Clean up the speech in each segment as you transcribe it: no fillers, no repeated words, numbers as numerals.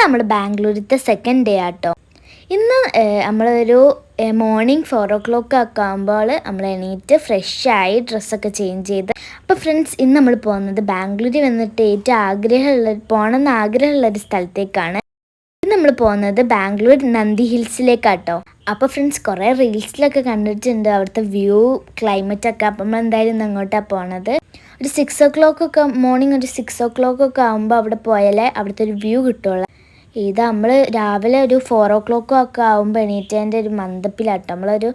നമ്മൾ ബാംഗ്ലൂരിലത്തെ second day ആട്ടോ. ഇന്ന് നമ്മളൊരു മോർണിംഗ് 4 o'clock ഒക്കെ ആകുമ്പോൾ നമ്മൾ എണീറ്റ് ഫ്രഷായി ഡ്രസ്സൊക്കെ ചേഞ്ച് ചെയ്ത്. അപ്പോൾ ഫ്രണ്ട്സ്, ഇന്ന് നമ്മൾ പോകുന്നത് ബാംഗ്ലൂരിൽ വന്നിട്ട് ഏറ്റവും പോകണമെന്ന് ആഗ്രഹമുള്ളൊരു സ്ഥലത്തേക്കാണ്. നമ്മൾ പോകുന്നത് ബാംഗ്ലൂർ നന്ദി ഹിൽസിലേക്കാട്ടോ. അപ്പോൾ ഫ്രണ്ട്സ്, കുറേ റീൽസിലൊക്കെ കണ്ടിട്ടുണ്ട് അവിടുത്തെ വ്യൂ ക്ലൈമറ്റൊക്കെ. അപ്പം നമ്മൾ എന്തായാലും അങ്ങോട്ടാണ് പോണത്. ഒരു 6 o'clock ഒക്കെ മോർണിംഗ്, ഒരു 6 o'clock ഒക്കെ ആകുമ്പോൾ അവിടെ പോയാലേ അവിടുത്തെ ഒരു വ്യൂ കിട്ടുള്ളൂ. ഇത് നമ്മൾ രാവിലെ ഒരു 4 o'clock ഒക്കെ ആകുമ്പോൾ എണീറ്റതിൻ്റെ ഒരു മന്ദപ്പിലാട്ടോ. നമ്മളൊരു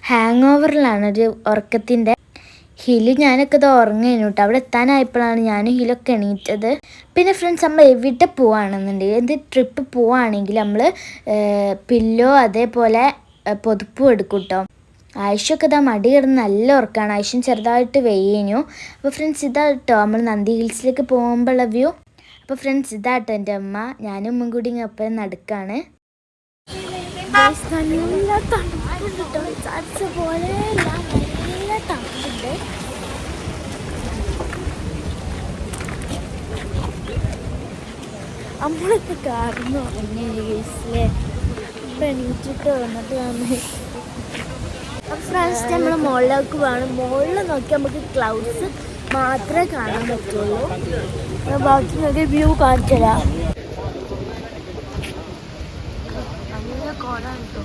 ഹാങ് ഓവറിലാണ്, ഒരു ഉറക്കത്തിൻ്റെ. ഹില് ഞാനൊക്കെ ഇത് ഉറങ്ങേനു കേട്ടോ. അവിടെ എത്താനായപ്പോഴാണ് ഞാനും ഹിലൊക്കെ എണീറ്റത്. പിന്നെ ഫ്രണ്ട്സ്, നമ്മൾ എവിടെ പോവുകയാണെന്നുണ്ടെങ്കിൽ, എന്ത് ട്രിപ്പ് പോവുകയാണെങ്കിൽ നമ്മൾ പില്ലോ അതേപോലെ പൊതുപ്പും എടുക്കും കേട്ടോ. ആയിഷൊക്കെ ഇതാ മടി കിടന്ന് നല്ല ഉറക്കമാണ്. ആയിഷും ചെറുതായിട്ട് വെയ്യനു. അപ്പോൾ ഫ്രണ്ട്സ്, ഇതാ കേട്ടോ നമ്മൾ നന്ദി ഹിൽസിലേക്ക് പോകുമ്പോഴുള്ള വ്യൂ. അപ്പോൾ ഫ്രണ്ട്സ്, ഇതാട്ടോ എൻ്റെ അമ്മ. ഞാനും ഉമ്മയും കൂടി ഒപ്പം നടക്കാണ്. നല്ല തണുപ്പുണ്ട് കേട്ടോ, വിചാരിച്ച പോലെ നല്ല തണുപ്പുണ്ട്. നമ്മളിപ്പോൾ കാർന്ന് ഉറങ്ങി ഗേസിലെ ഇപ്പം എണീറ്റിട്ട് വന്നിട്ട് വന്ന്. അപ്പോൾ ഫ്രണ്ട്സ്, നമ്മൾ മുകളിലേക്ക് വേണം. മുകളിൽ നോക്കി നമുക്ക് ക്ലൗഡ്സ് മാത്രമേ കാണാൻ പറ്റുള്ളൂ. ബാക്കി ഒരു വ്യൂ കാണിച്ചു തരാം. നല്ല കോടാണ് കേട്ടോ.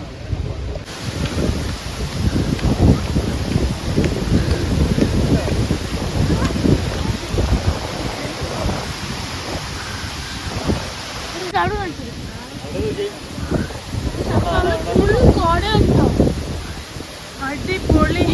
അടിപൊളി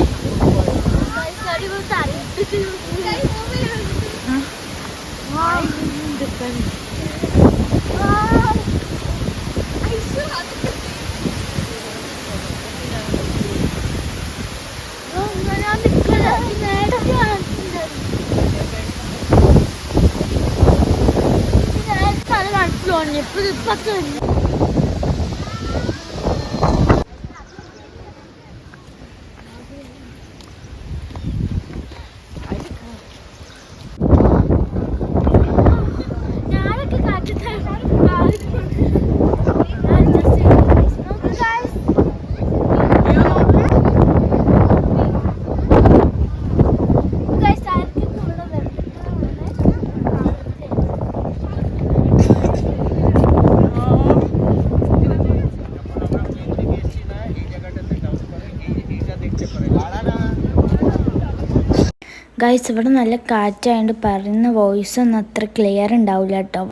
ഗൈസ്, ഇവിടെ നല്ല കാറ്റായതുകൊണ്ട് പറയുന്ന വോയിസ് ഒന്നും അത്ര ക്ലിയർ ഉണ്ടാവില്ല കേട്ടോ.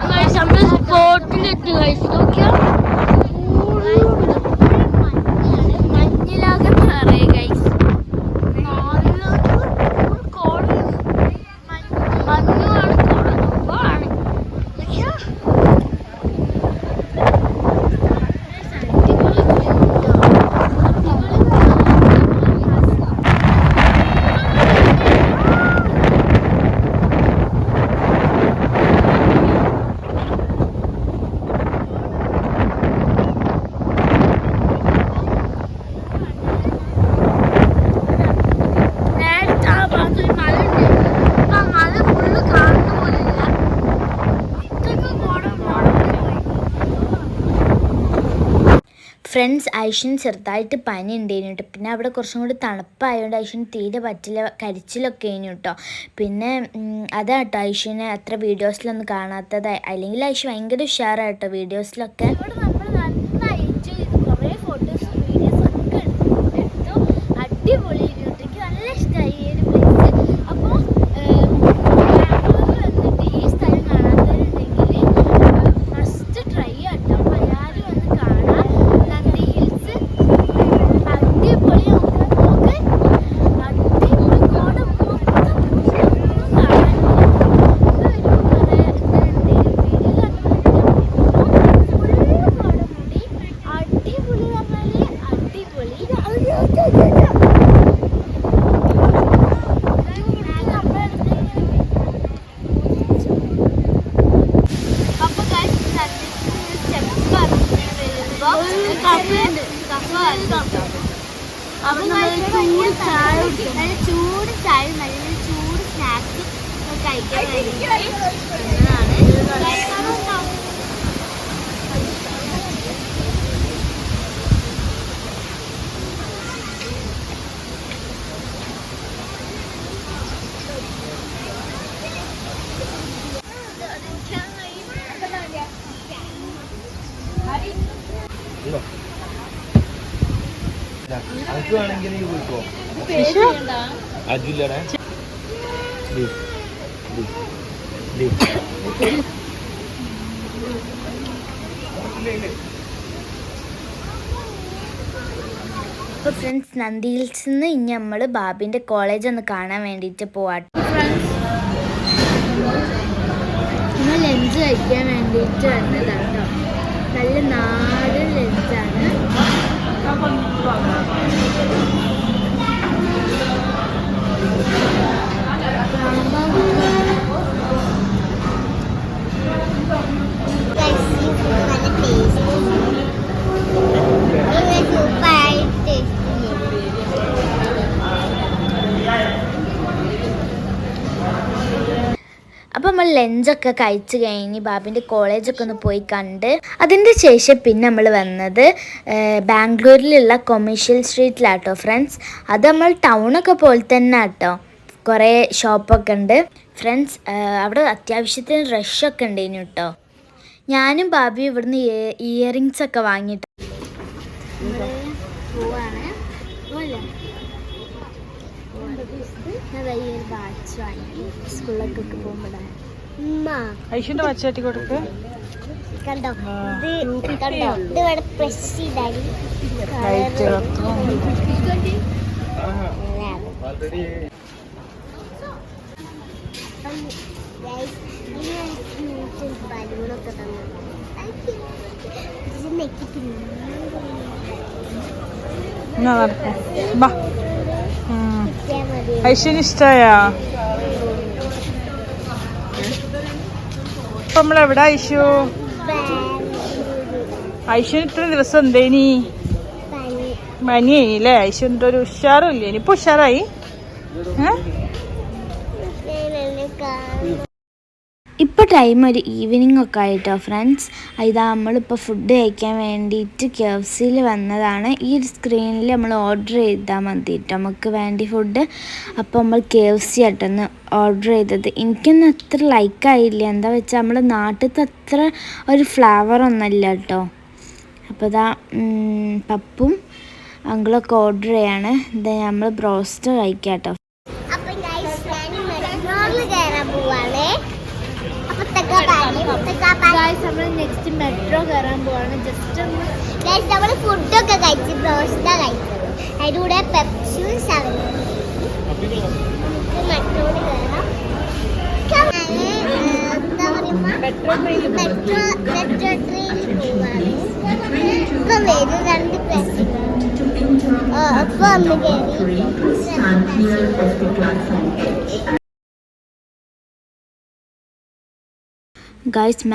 ഫ്രണ്ട്സ്, ഐഷന് ചെറുതായിട്ട് പനി ഉണ്ടായിരുന്നു കേട്ടോ. പിന്നെ അവിടെ കുറച്ചും കൂടി തണുപ്പായതുകൊണ്ട് ഐഷന് തീരെ പറ്റില്ല, കരിച്ചിലൊക്കെ ആയിരുന്നു കേട്ടോ. പിന്നെ അതാട്ടോ ഐഷനെ അത്ര വീഡിയോസിലൊന്നും കാണാത്തത്. അല്ലെങ്കിൽ ഐഷ് ഭയങ്കര ഉഷാറായിട്ടോ വീഡിയോസിലൊക്കെ. അടിപൊളി നല്ല ഇഷ്ടമായി ഈ ഒരു പ്ലേസ്. അപ്പോൾ ചൂട് ചായ നല്ല ചൂട് സ്നാക്സ് കഴിക്കാൻ അപ്പോൾ ഫ്രണ്ട്സ് നന്ദി ഹിൽസിൽ നിന്ന് ഇനി നമ്മൾ ബാബിൻ്റെ കോളേജ് ഒന്ന് കാണാൻ വേണ്ടിയിട്ട് പോവാം. നമ്മൾ ലഞ്ച് കഴിക്കാൻ വേണ്ടിയിട്ട് വന്നതാണ് കേട്ടോ. നല്ല നാടൻ ലഞ്ചാണ്. അപ്പോൾ നമ്മൾ ലഞ്ചൊക്കെ കഴിച്ച് കഴിഞ്ഞ് ബാബിൻ്റെ കോളേജൊക്കെ ഒന്ന് പോയി കണ്ട് അതിൻ്റെ ശേഷം പിന്നെ നമ്മൾ വന്നത് ബാംഗ്ലൂരിലുള്ള കൊമേഴ്ഷ്യൽ സ്ട്രീറ്റിലാട്ടോ ഫ്രണ്ട്സ്. അത് നമ്മൾ ടൗണൊക്കെ പോലെ തന്നെ ആട്ടോ. കുറേ ഷോപ്പൊക്കെ ഉണ്ട് ഫ്രണ്ട്സ്. അവിടെ അത്യാവശ്യത്തിന് റഷൊക്കെ ഉണ്ടായിരുന്നു കേട്ടോ. ഞാനും ബാബിയും ഇവിടുന്ന് ഇയറിങ്സ് ഒക്കെ വാങ്ങിയിട്ട് പോവാണ്. സ്കൂളിലൊക്കെ പോകുമ്പോഴാണ് ഐശുന്റെ വച്ചാട്ടി കൊടുക്ക്. കണ്ടോ കണ്ടോ ഇത് പ്രസ് ചെയ്താൽ ബലൂണൊക്കെ തന്നു. ഐശുന് ഇഷ്ടായാ? ഇപ്പൊ നമ്മളെവിടാ ഐശു? ഐശുന് ഇത്ര ദിവസം എന്തേനി? പനിയായില്ലേ? ഐശുന്റെ ഒരു ഉഷാറും ഇല്ലേ? ഇനിയിപ്പൊ ഉഷാറായി. ഇപ്പോൾ ടൈം ഒരു ഈവനിങ് ഒക്കെ ആയിട്ടോ ഫ്രണ്ട്സ്. ഇതാ നമ്മളിപ്പോൾ ഫുഡ് കഴിക്കാൻ വേണ്ടിയിട്ട് KFCയിൽ വന്നതാണ്. ഈ ഒരു സ്ക്രീനിൽ നമ്മൾ ഓർഡർ ചെയ്താൽ മതി കേട്ടോ നമുക്ക് വേണ്ടി ഫുഡ്. അപ്പോൾ നമ്മൾ KFC ആയിട്ടൊന്ന് ഓർഡർ ചെയ്തത്. എനിക്കൊന്നും അത്ര ലൈക്കായില്ല. എന്താ വെച്ചാൽ നമ്മുടെ നാട്ടിലത്തെ അത്ര ഒരു ഫ്ലേവറൊന്നുമില്ല കേട്ടോ. അപ്പോൾ ഇതാ പപ്പും അങ്കിളൊക്കെ ഓർഡർ ചെയ്യാണ്. ഇതാ നമ്മൾ ബ്രോസ്റ്റ് കഴിക്കാം കേട്ടോ. നെക്സ്റ്റ് മെട്രോ കയറാൻ പോവാണ്. ജസ്റ്റ് നമ്മൾ ഫുഡൊക്കെ കഴിച്ച് ബ്രോസ്റ്റ കഴിച്ചത്. അതിൻ്റെ കൂടെ പെപ്സും മെട്രോയിൽ കയറാം. എന്താ പറയുക മെട്രോ ട്രെയിനിൽ പോവാണ്. ഇപ്പം വരും 2 പ്രശ്നം. അപ്പോൾ ഒന്ന് കയറി ഗൈസ്.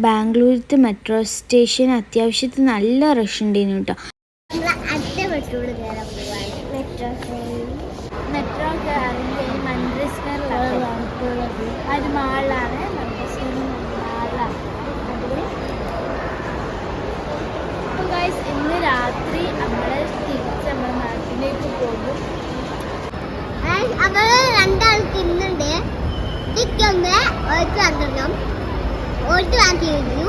ബാംഗ്ലൂരിലത്തെ മെട്രോ സ്റ്റേഷൻ അത്യാവശ്യത്തിന് നല്ല റഷ് ഉണ്ടായിരുന്നു കേട്ടോ. അടുത്ത മെട്രോയിൽ കയറാൻ പോവാണ്. മെട്രോ കയറി മന്ത്രിസ്കറിലാണ് അത് മാളിലാണ്. മാളിലാണ് അപ്പോൾ ഗൈസ് ഇന്ന് രാത്രി നമ്മൾ തിരിച്ച് നമ്മുടെ നാട്ടിലേക്ക് പോകും. അവർ 2 ആൾ തിന്നുണ്ട്. ഇതിക്കൊന്ന് ഓർക്ക് വന്നിടണം. ഓൾക്ക് വാങ്ങി കഴിഞ്ഞു.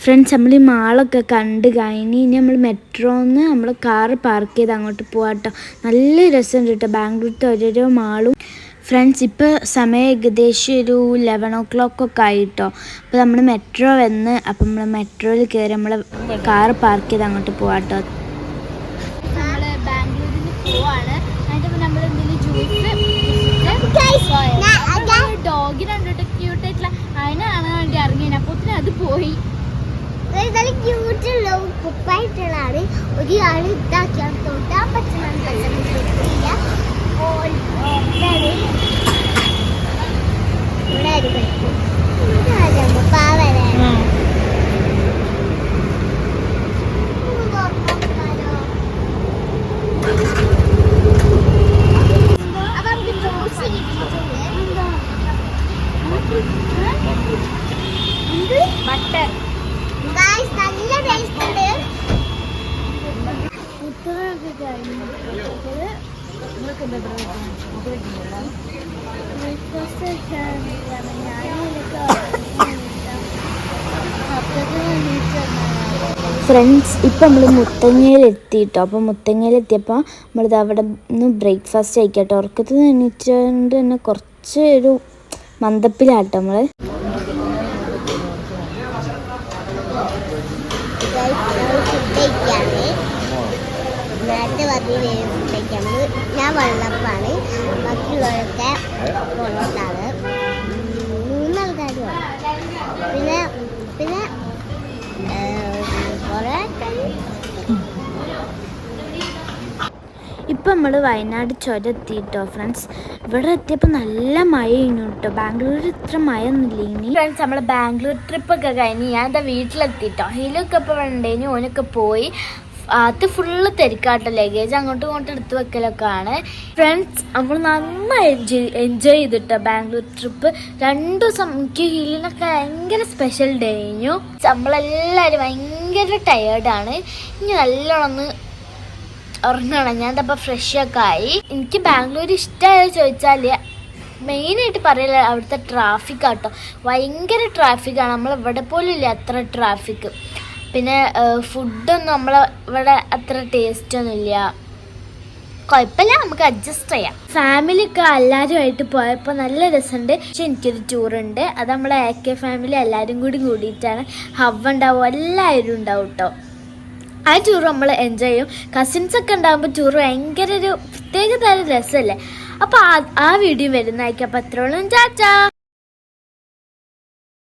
ഫ്രണ്ട്സ് നമ്മൾ ഈ മാളൊക്കെ കണ്ട് കഴിഞ്ഞ് ഇനി നമ്മൾ മെട്രോന്ന് നമ്മൾ കാറ് പാർക്ക് ചെയ്ത് അങ്ങോട്ട് പോകാട്ടോ. നല്ല രസമുണ്ട് കേട്ടോ ബാംഗ്ലൂരിലത്തെ ഓരോരോ മാളും. ഫ്രണ്ട്സ് ഇപ്പോൾ സമയം ഏകദേശം ഒരു 11 o'clock ഒക്കെ ആയിട്ടോ. അപ്പോൾ നമ്മൾ മെട്രോ വന്ന് അപ്പം നമ്മൾ മെട്രോയിൽ കയറി നമ്മൾ കാറ് പാർക്ക് ചെയ്ത് അങ്ങോട്ട് പോകാട്ടോ. നമ്മൾ ബാംഗ്ലൂരിൽ പോവാണ്. അതിൻ്റെ നമ്മൾ എന്തെങ്കിലും ഡോഗിനുണ്ട് കേട്ടോ ക്യൂട്ടായിട്ടുള്ള. അതിനെ കാണാൻ വേണ്ടി ഇറങ്ങിയാണ്. അപ്പോൾ അത് പോയി. ക്യൂട്ടുള്ള കുപ്പായിട്ടുള്ളതാണ്. ഒരാൾ ഇതാക്കിയാൽ തൊട്ടാൻ പറ്റുന്ന ബട്ടർ നല്ല ടേസ്റ്റ് ഉണ്ട്. ഉത്തരവൊക്കെ കഴിഞ്ഞു. ബ്രേക്ക്ഫാസ്റ്റ് ഫ്രണ്ട്സ് ഇപ്പം നമ്മൾ മുത്തങ്ങയിലെത്തിയിട്ടോ. അപ്പോൾ മുത്തങ്ങയിലെത്തിയപ്പോൾ നമ്മളിത് അവിടെ നിന്ന് ബ്രേക്ക്ഫാസ്റ്റ് കഴിക്കട്ടോ. ഉറക്കത്തിൽ നിന്ന് എണീറ്റുകൊണ്ട് തന്നെ കുറച്ച് ഒരു മന്ദപ്പിലാട്ടോ നമ്മൾ. ഞാൻ വെള്ളപ്പാണ്, ബാക്കിയുള്ളവരൊക്കെ പൊറോട്ടാണ്. 3 ആൾക്കാരും പിന്നെ പിന്നെ ഇപ്പം നമ്മൾ വയനാട് ചുരം എത്തിയിട്ടോ ഫ്രണ്ട്സ്. ഇവിടെ എത്തിയപ്പോൾ നല്ല മഴ കഴിഞ്ഞു കേട്ടോ. ബാംഗ്ലൂർ ഇത്ര മഴ ഒന്നുമില്ല ഇനി. ഫ്രണ്ട്സ് നമ്മൾ ബാംഗ്ലൂർ ട്രിപ്പൊക്കെ കഴിഞ്ഞ് ഞാൻ എന്താ വീട്ടിലെത്തിയിട്ടോ. ഹിലൊക്കെ ഇപ്പോൾ വേണ്ടേനു, ഓനൊക്കെ പോയി. അത് ഫുള്ള് തിരക്കാട്ടോ. ലഗേജ് അങ്ങോട്ടും ഇങ്ങോട്ടും എടുത്ത് വെക്കലൊക്കെ ആണ്. ഫ്രണ്ട്സ് നമ്മൾ നന്നായി എൻജോയ് ചെയ്തിട്ടോ ബാംഗ്ലൂർ ട്രിപ്പ്. 2 ദിവസം എനിക്ക് ഹിലിനൊക്കെ ഭയങ്കര സ്പെഷ്യൽ ഡേ കഴിഞ്ഞു. നമ്മളെല്ലാവരും ഭയങ്കര ടയേർഡാണ്. ഇനി നല്ലോണം ഒന്ന് ഉറങ്ങണം. ഞാൻ അപ്പോൾ ഫ്രഷൊക്കെ ആയി. എനിക്ക് ബാംഗ്ലൂർ ഇഷ്ടമായോ ചോദിച്ചാൽ മെയിനായിട്ട് പറയില്ല അവിടുത്തെ ട്രാഫിക് ആട്ടോ. ഭയങ്കര ട്രാഫിക്കാണ്. നമ്മളിവിടെ പോലും ഇല്ല അത്ര ട്രാഫിക്. പിന്നെ ഫുഡൊന്നും നമ്മളെ ഇവിടെ അത്ര ടേസ്റ്റൊന്നുമില്ല. കുഴപ്പമില്ല, നമുക്ക് അഡ്ജസ്റ്റ് ചെയ്യാം. ഫാമിലിയൊക്കെ എല്ലാവരുമായിട്ട് പോയപ്പോൾ നല്ല രസമുണ്ട്. പക്ഷെ എനിക്കൊരു ടൂറുണ്ട്. അത് നമ്മളെ AK ഫാമിലി എല്ലാവരും കൂടിയിട്ടാണ്. ഹവ്വ ഉണ്ടാവും, എല്ലാവരും ഉണ്ടാവും കേട്ടോ. ആ ടൂർ നമ്മൾ എൻജോയ് ചെയ്യും. കസിൻസൊക്കെ ഉണ്ടാകുമ്പോൾ ടൂർ ഭയങ്കര ഒരു പ്രത്യേക തരം രസമല്ലേ. അപ്പോൾ ആ വീഡിയോ വരുന്നതായിരിക്കും. അപ്പോൾ അത്രയോളം ചാച്ചാ.